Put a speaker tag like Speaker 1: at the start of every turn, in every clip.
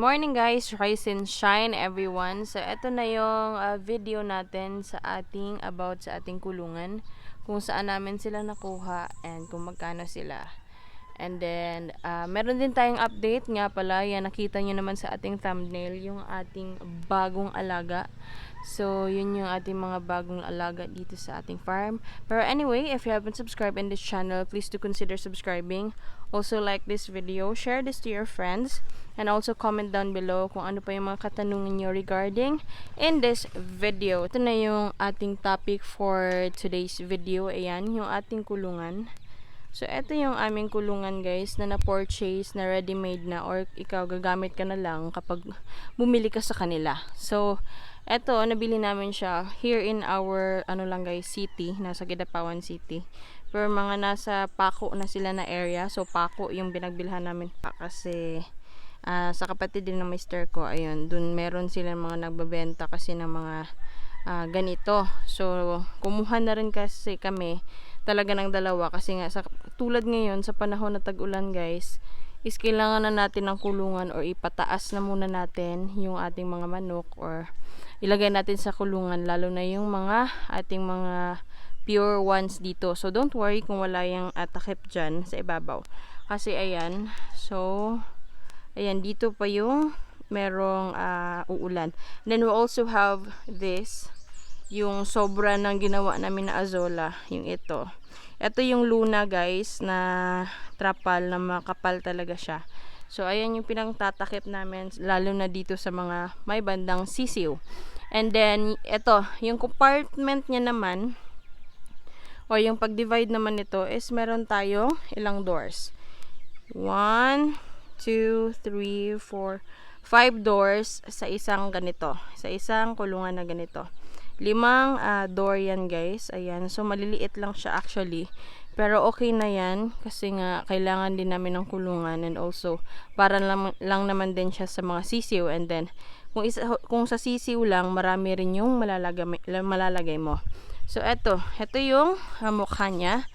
Speaker 1: morning guys, rise and shine everyone. So eto na yung video natin sa ating kulungan, kung saan namin sila nakuha and kung magkano sila. And then meron din tayong update nga pala, yan nakita nyo naman sa ating thumbnail, yung ating bagong alaga. So yun yung ating mga bagong alaga dito sa ating farm. Pero anyway, if you haven't subscribed in this channel, please do consider subscribing. Also like this video, share this to your friends, and also comment down below kung ano pa yung mga katanungan nyo regarding in this video. Ito na yung ating topic for today's video. Ayan, yung ating kulungan. So, ito yung aming kulungan guys na na-purchase na ready-made na, or ikaw gagamit ka na lang kapag bumili ka sa kanila. So, ito, nabili namin siya here in our, city, nasa Kidapawan City. Pero mga nasa Paco na sila na area. So, Paco yung binagbilhan namin kasi sa kapatid din ng mister ko, ayun, dun meron sila mga nagbabenta kasi ng mga ganito. So, kumuha na rin kasi kami talaga ng dalawa kasi nga tulad ngayon sa panahon na tag-ulan guys, is kailangan na natin ng kulungan or ipataas na muna natin yung ating mga manok or ilagay natin sa kulungan, lalo na yung mga ating mga pure ones dito. So don't worry kung wala yung takip dyan sa ibabaw kasi ayan, so ayan, dito pa yung merong uulan. Then we also have this, yung sobra ng ginawa namin na azola, yung ito. Ito yung Luna guys, na trapal na makapal talaga siya. So ayan yung pinangtatakip namin, lalo na dito sa mga may bandang sisiw. And then ito, yung compartment niya naman, o yung pag-divide naman nito is meron tayong ilang doors. 1, 2, 3, 4, 5 doors sa isang ganito, sa isang kulungan na ganito. 5 door yan guys, ayan. So maliliit lang siya actually, pero okay na yan kasi nga kailangan din namin ng kulungan, and also para lang naman din siya sa mga sisiw. And then kung sa sisiw lang, marami rin yung malalagay mo. So eto yung mukha niya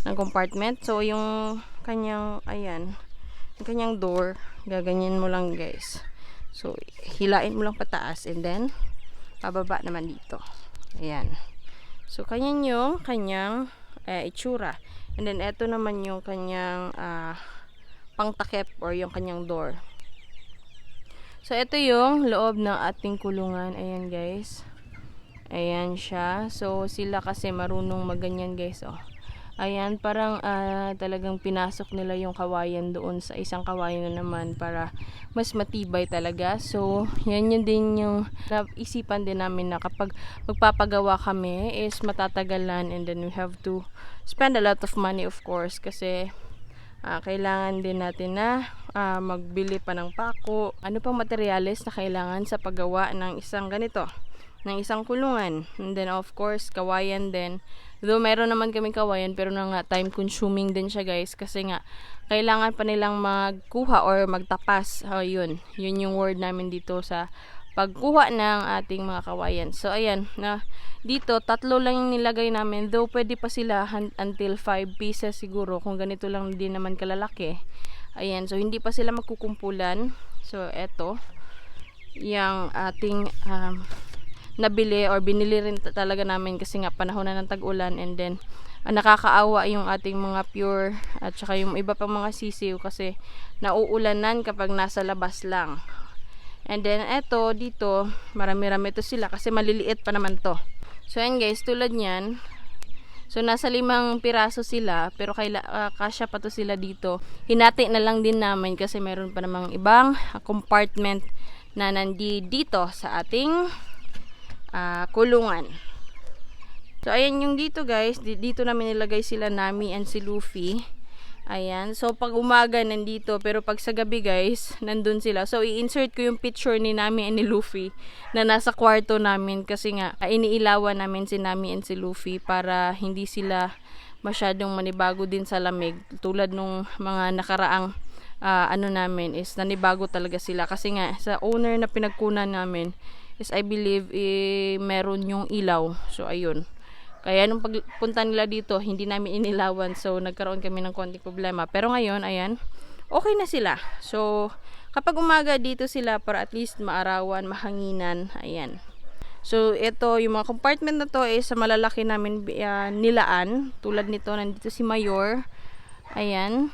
Speaker 1: ng compartment. So yung kanyang, ayan, yung kanyang door, gaganyan mo lang guys. So hilain mo lang pataas and then pababa naman dito. Ayan. So kanyan yung kanyang itsura. And then eto naman yung kanyang pangtakip or yung kanyang door. So ito yung loob ng ating kulungan. Ayan guys. Ayan siya. So sila kasi marunong maganyan guys. Oh. Ayan, parang talagang pinasok nila yung kawayan doon sa isang kawayan na naman para mas matibay talaga. So, yan yun din yung naisipan din namin na kapag magpapagawa kami is matatagalan, and then we have to spend a lot of money of course kasi kailangan din natin na magbili pa ng pako. Ano pang materyales na kailangan sa paggawa ng isang ganito, ng isang kulungan. And then of course, kawayan din. Though meron naman kaming kawayan, pero na nga time consuming din siya guys kasi nga kailangan pa nilang magkuha or magtapas. Yun yung word namin dito sa pagkuha ng ating mga kawayan. So ayan, na dito 3 lang yung nilagay namin, though pwede pa sila until 5 pieces siguro kung ganito lang din naman kalalaki. Ayan, so hindi pa sila magkukumpulan. So eto yung ating nabili or binili rin talaga namin kasi nga panahon na ng tag-ulan, and then nakakaawa yung ating mga pure at saka yung iba pang mga sisiw kasi nauulanan kapag nasa labas lang. And then eto dito, marami-rami to sila kasi maliliit pa naman to. So ayan guys, tulad niyan. So nasa 5 piraso sila, pero kasya pa to sila dito. Hinati na lang din namin kasi meron pa namang ibang compartment na dito sa ating kulungan. So ayan yung dito guys, dito namin nilagay sila, Nami and si Luffy. Ayan, so pag umaga nandito, pero pag sa gabi guys, nandun sila. So i-insert ko yung picture ni Nami and ni Luffy na nasa kwarto namin kasi nga iniilawan namin si Nami and si Luffy para hindi sila masyadong manibago din sa lamig, tulad nung mga nakaraang namin is nanibago talaga sila kasi nga sa owner na pinagkunan namin is I believe meron yung ilaw. So ayun, kaya nung pagpunta nila dito hindi namin inilawan, so nagkaroon kami ng konting problema. Pero ngayon ayan, okay na sila. So, kapag umaga dito sila para at least maarawan, mahanginan. Ayan. So, ito, yung mga compartment na to is sa malalaki namin nilaan. Tulad nito, nandito si Mayor. Ayan.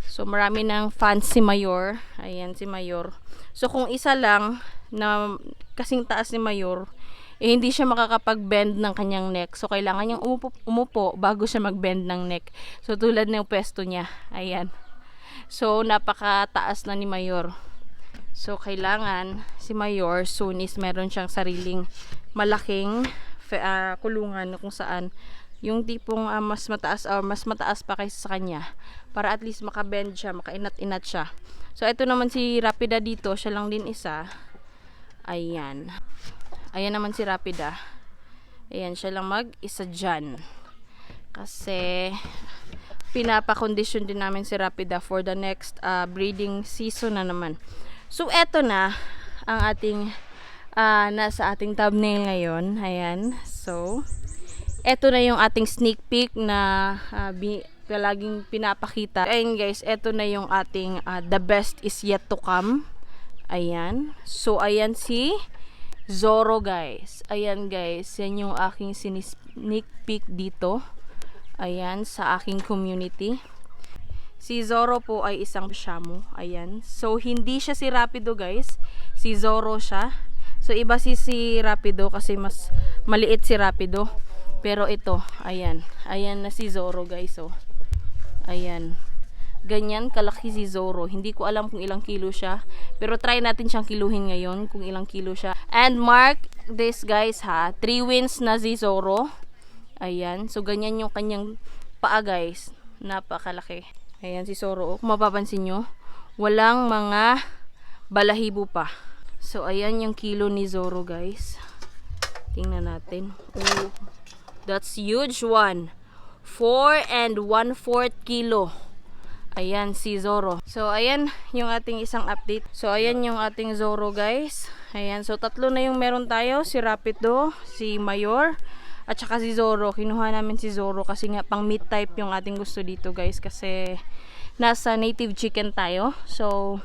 Speaker 1: So, marami ng fans si Mayor. Ayan, si Mayor. So, kung isa lang na kasing taas ni Mayor, hindi siya makakapag-bend ng kanyang neck. So, kailangan niyang umupo bago siya mag-bend ng neck. So, tulad ng pwesto niya. Ayan. So, napakataas na ni Mayor. So, kailangan si Mayor soon is meron siyang sariling malaking kulungan kung saan yung tipong mas mataas pa kaysa sa kanya para at least makabend siya, makainat-inat siya. So, ito naman si Rapida dito. Siya lang din isa. Ayan. Ayan naman si Rapida. Ayan, siya lang mag-isa dyan. Kasi pinapakondisyon din namin si Rapida for the next breeding season na naman. So, eto na ang ating nasa ating thumbnail ngayon. Ayan. So, eto na yung ating sneak peek na laging pinapakita. Ayan guys, eto na yung ating the best is yet to come. Ayan. So, ayan si Zorro guys. Ayan guys, yan yung aking sneak peek dito. Ayan, sa aking community. Si Zorro po ay isang Shamu. Ayan. So, hindi siya si Rapido guys. Si Zorro siya. So, iba si Rapido kasi mas maliit si Rapido. Pero ito, ayan. Ayan na si Zorro guys. Oh. Ayan. Ganyan kalaki si Zorro. Hindi ko alam kung ilang kilo siya. Pero try natin siyang kiluhin ngayon kung ilang kilo siya. And mark this guys ha. 3 wins na si Zorro. Ayan. So, ganyan yung kanyang paa guys. Napakalaki. Ayan si Zorro. Kung mapapansin nyo, walang mga balahibo pa. So, ayan yung kilo ni Zorro guys. Tingnan natin. Oh, that's huge one. 4 1/4 kilo. Ayan si Zorro. So, ayan yung ating isang update. So, ayan yung ating Zorro guys. Ayan. So, tatlo na yung meron tayo. Si Rapido, si Mayor, at saka si Zorro. Kinuha namin si Zorro kasi nga pang meat type yung ating gusto dito guys. Kasi nasa native chicken tayo. So,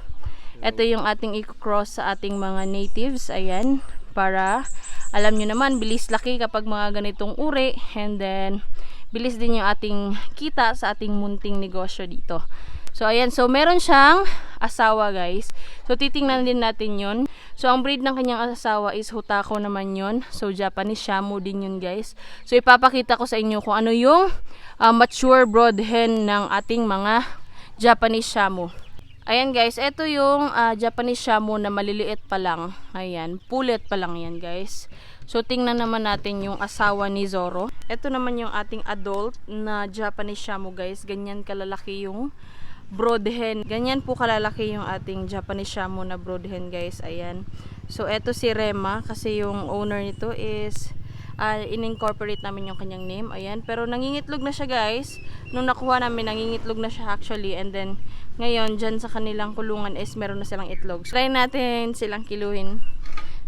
Speaker 1: ito yung ating i-cross sa ating mga natives. Ayan. Para, alam nyo naman, bilis laki kapag mga ganitong uri. And then, bilis din yung ating kita sa ating munting negosyo dito. So, ayan. So, meron siyang asawa, guys. So, titingnan din natin yun. So, ang breed ng kanyang asawa is Hutako naman yun. So, Japanese Shamu din yun, guys. So, ipapakita ko sa inyo kung ano yung mature brood hen ng ating mga Japanese Shamu. Ayan, guys. Ito yung Japanese Shamu na maliliit pa lang. Ayan. Pulit pa lang yan, guys. So, tingnan naman natin yung asawa ni Zorro. Ito naman yung ating adult na Japanese Shamu, guys. Ganyan kalalaki yung brood hen. Ganyan po kalalaki yung ating Japanese Shamu na brood hen, guys. Ayan. So, eto si Rema. Kasi yung owner nito is in-incorporate namin yung kanyang name. Ayan. Pero nangingitlog na siya, guys. Nung nakuha namin, nangingitlog na siya actually. And then, ngayon, dyan sa kanilang kulungan is meron na silang itlog. So, try natin silang kiluhin.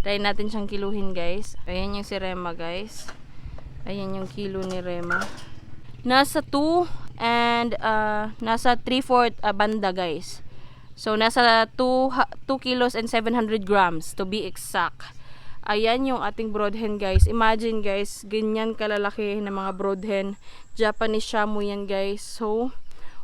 Speaker 1: Try natin siyang kiluhin, guys. Ayan yung si Rema, guys. Ayan yung kilo ni Rema. Nasa 2 and nasa 3/4 banda, guys. So, nasa 2 kilos and 700 grams to be exact. Ayan yung ating brood hen, guys. Imagine, guys, ganyan kalalaki na mga brood hen. Japanese Shamu yan, guys. So,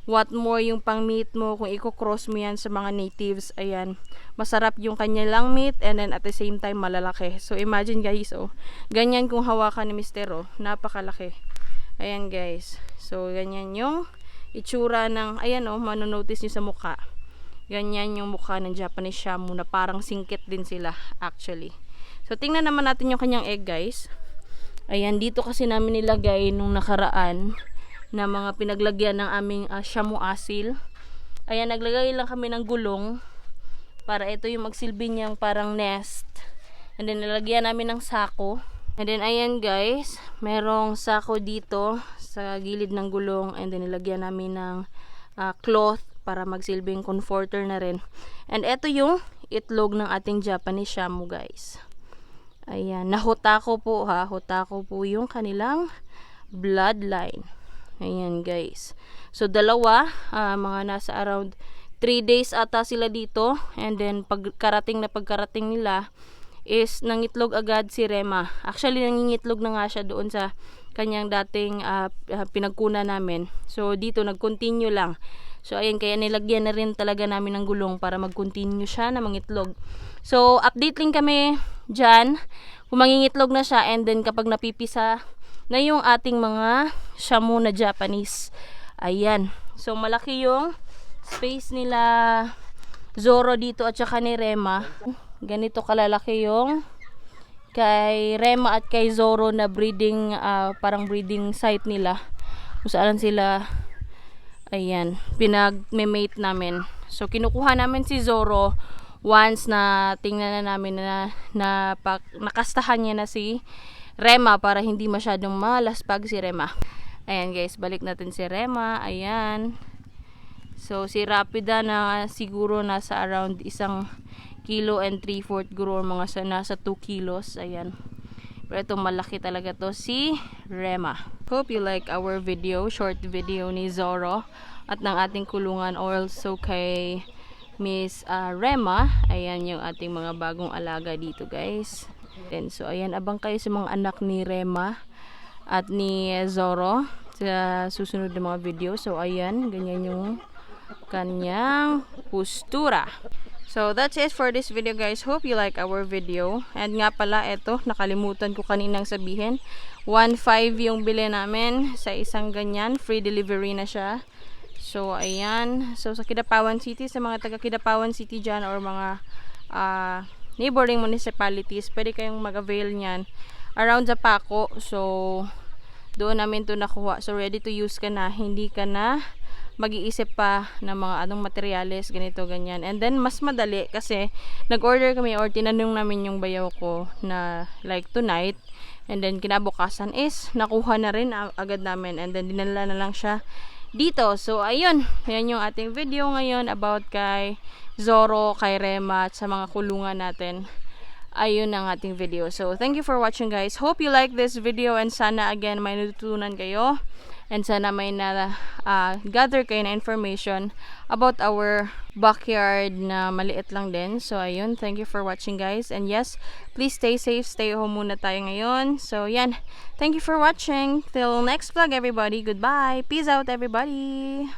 Speaker 1: what more yung pang meat mo kung i-cross mo yan sa mga natives. Ayan. Masarap yung kanya lang meat and then at the same time malalaki. So, imagine, guys, oh. Ganyan kung hawakan ni Mister, oh. Napakalaki. Ayan, guys. So, ganyan yung itsura ng, ayan, oh, manonotice nyo sa mukha. Ganyan yung mukha ng Japanese Shamu na parang singkit din sila, actually. So, tingnan naman natin yung kanyang egg, guys. Ayan, dito kasi namin nilagay nung nakaraan na mga pinaglagyan ng aming Shamu asil. Ayan, naglagay lang kami ng gulong para ito yung magsilbi niyang parang nest. And then, nilagyan namin ng sako. And then, ayan, guys, merong sako dito sa gilid ng gulong. And then, nilagyan namin ng cloth para magsilbing comforter na rin. And ito yung itlog ng ating Japanese Shamu, guys. Ayan, nahutako po ha. Hutako po yung kanilang bloodline. Ayan, guys. So dalawa, mga nasa around 3 days ata sila dito, and then pagkarating nila is nangitlog agad si Rema. Actually nangingitlog na nga siya doon sa kanyang dating pinagkuna namin. So dito nag-continue lang. So ayan, kaya nilagyan na rin talaga namin ng gulong para mag-continue siya na mangitlog. So update lang kami dyan kung mangingitlog na siya, and then kapag napipisa na yung ating mga shamu na Japanese. Ayan. So malaki yung space nila Zoro dito at saka ni Rema. Ganito kalalaki yung kay Rema at kay Zoro na breeding, parang breeding site nila. Kung saan sila, ayan, pinag-mate namin. So kinukuha namin si Zoro once na tingnan na namin na nakastahan niya na si Rema para hindi masyadong malaspag si Rema. Ayan guys, balik natin si Rema. Ayan. So si Rapida na siguro nasa around 1 kilo and 3/4 guro, mga nasa 2 kilos. Ayan. Pero ito malaki talaga to si Rema. Hope you like our video, short video ni Zoro at ng ating kulungan, also kay Miss Rema. Ayan yung ating mga bagong alaga dito guys. And so ayan, abang kayo sa mga anak ni Rema at ni Zoro sa susunod na mga video. So ayan, ganyan yung kanyang postura. So that's it for this video guys. Hope you like our video. And nga pala, eto, nakalimutan ko kaninang sabihin, 1.5 yung bili namin sa isang ganyan. Free delivery na siya. So ayan, so sa Kidapawan City, sa mga taga Kidapawan City dyan or mga neighboring municipalities, pwede kayong mag-avail nyan around Zapaco. So doon namin to nakuha. So ready to use ka na, hindi ka na mag-iisip pa ng mga anong materyales, ganito, ganyan. And then mas madali kasi nag-order kami or tinanong namin yung bayaw ko na like tonight, and then kinabukasan is nakuha na rin agad namin, and then dinala na lang siya dito. So ayun, yan yung ating video ngayon about kay Zoro, kay Rema at sa mga kulungan natin. Ayun ang ating video. So thank you for watching guys. Hope you like this video, and sana again may natutunan kayo, and sana may gather kayo na information about our backyard na maliit lang din. So ayun, thank you for watching guys, and yes, please stay safe, stay home muna tayo ngayon. So yan, thank you for watching. Till next vlog everybody, goodbye, peace out everybody.